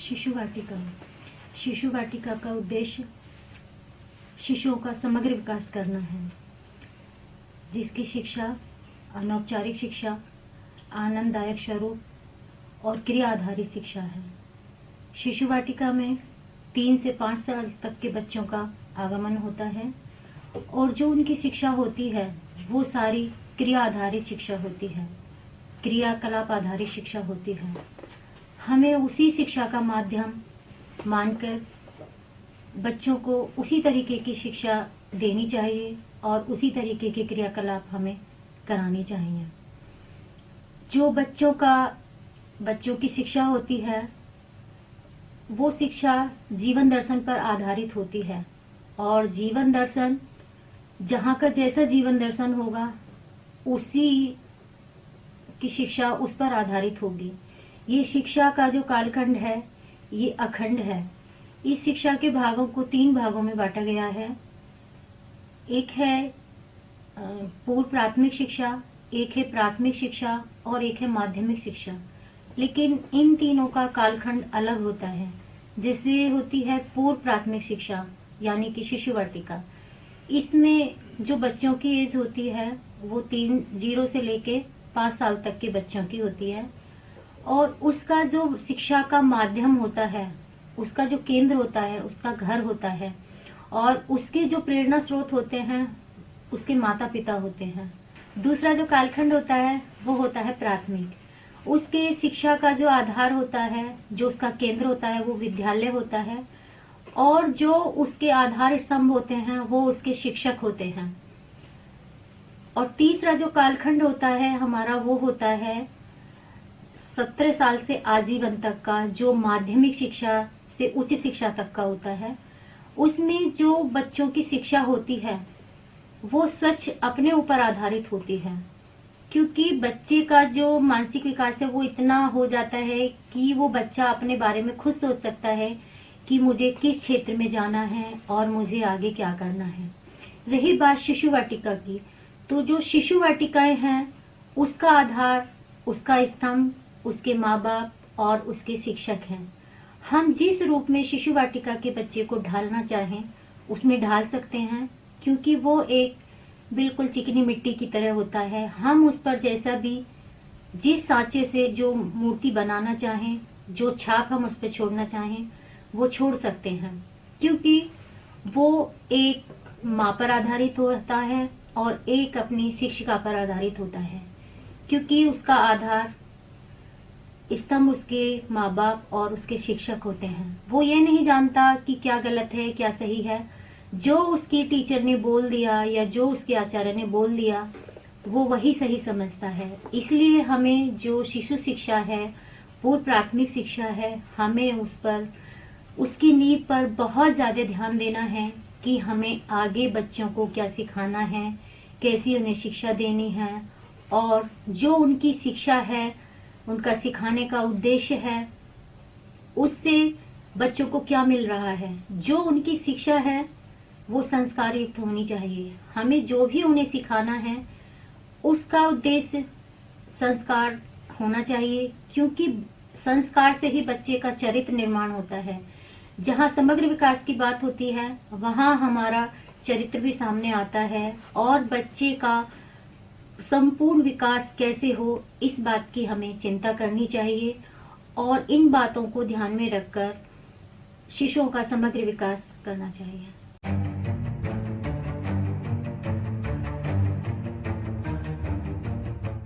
शिशु वाटिका। शिशु वाटिका का उद्देश्य शिशुओं का समग्र विकास करना है, जिसकी शिक्षा अनौपचारिक शिक्षा, आनंददायक स्वरूप और क्रिया आधारित शिक्षा है। शिशु वाटिका में 3 से 5 साल तक के बच्चों का आगमन होता है और जो उनकी शिक्षा होती है वो सारी क्रिया आधारित शिक्षा होती है, क्रियाकलाप आधारित शिक्षा होती है। हमें उसी शिक्षा का माध्यम मानकर बच्चों को उसी तरीके की शिक्षा देनी चाहिए और उसी तरीके के क्रियाकलाप हमें करानी चाहिए। जो बच्चों की शिक्षा होती है वो शिक्षा जीवन दर्शन पर आधारित होती है और जीवन दर्शन जहाँ का जैसा जीवन दर्शन होगा उसी की शिक्षा उस पर आधारित होगी। ये शिक्षा का जो कालखंड है ये अखंड है। इस शिक्षा के भागों को 3 भागों में बांटा गया है। एक है पूर्व प्राथमिक शिक्षा, एक है प्राथमिक शिक्षा और एक है माध्यमिक शिक्षा। लेकिन इन तीनों का कालखंड अलग होता है। जैसे होती है पूर्व प्राथमिक शिक्षा यानी कि शिशु वाटिका, इसमें जो बच्चों की एज होती है वो 0 से लेके 5 साल तक के बच्चों की होती है और उसका जो शिक्षा का माध्यम होता है, उसका जो केंद्र होता है, उसका घर होता है और उसके जो प्रेरणा स्रोत होते हैं उसके माता पिता होते हैं। दूसरा जो कालखंड होता है वो होता है प्राथमिक। उसके शिक्षा का जो आधार होता है, जो उसका केंद्र होता है वो विद्यालय होता है और जो उसके आधार स्तंभ होते हैं वो उसके शिक्षक होते हैं। और तीसरा जो कालखंड होता है हमारा वो होता है 17 साल से आजीवन तक का, जो माध्यमिक शिक्षा से उच्च शिक्षा तक का होता है। उसमें जो बच्चों की शिक्षा होती है वो स्वच्छ अपने ऊपर आधारित होती है, क्योंकि बच्चे का जो मानसिक विकास है वो इतना हो जाता है कि वो बच्चा अपने बारे में खुद सोच सकता है कि मुझे किस क्षेत्र में जाना है और मुझे आगे क्या करना है। रही बात शिशु वाटिका की, तो जो शिशु वाटिकाएं हैं उसका आधार, उसका स्तंभ उसके माँ बाप और उसके शिक्षक हैं। हम जिस रूप में शिशु वाटिका के बच्चे को ढालना चाहें उसमें ढाल सकते हैं, क्योंकि वो एक बिल्कुल चिकनी मिट्टी की तरह होता है। हम उस पर जैसा भी जिस सांचे से जो मूर्ति बनाना चाहें, जो छाप हम उस पर छोड़ना चाहें वो छोड़ सकते हैं, क्योंकि वो एक माँ पर आधारित होता है और एक अपनी शिक्षिका पर आधारित होता है, क्योंकि उसका आधार स्तंभ उसके माँ बाप और उसके शिक्षक होते हैं। वो ये नहीं जानता कि क्या गलत है क्या सही है, जो उसकी टीचर ने बोल दिया या जो उसके आचार्य ने बोल दिया वो वही सही समझता है। इसलिए हमें जो शिशु शिक्षा है, पूर्व प्राथमिक शिक्षा है, हमें उस पर उसकी नींव पर बहुत ज्यादा ध्यान देना है कि हमें आगे बच्चों को क्या सिखाना है, कैसी उन्हें शिक्षा देनी है और जो उनकी शिक्षा है, उनका सिखाने का उद्देश्य है, उससे बच्चों को क्या मिल रहा है। जो उनकी शिक्षा है वो संस्कार युक्त होनी चाहिए। हमें जो भी उन्हें सिखाना है उसका उद्देश्य संस्कार होना चाहिए, क्योंकि संस्कार से ही बच्चे का चरित्र निर्माण होता है। जहाँ समग्र विकास की बात होती है वहाँ हमारा चरित्र भी सामने आता है और बच्चे का संपूर्ण विकास कैसे हो इस बात की हमें चिंता करनी चाहिए और इन बातों को ध्यान में रखकर शिशुओं का समग्र विकास करना चाहिए।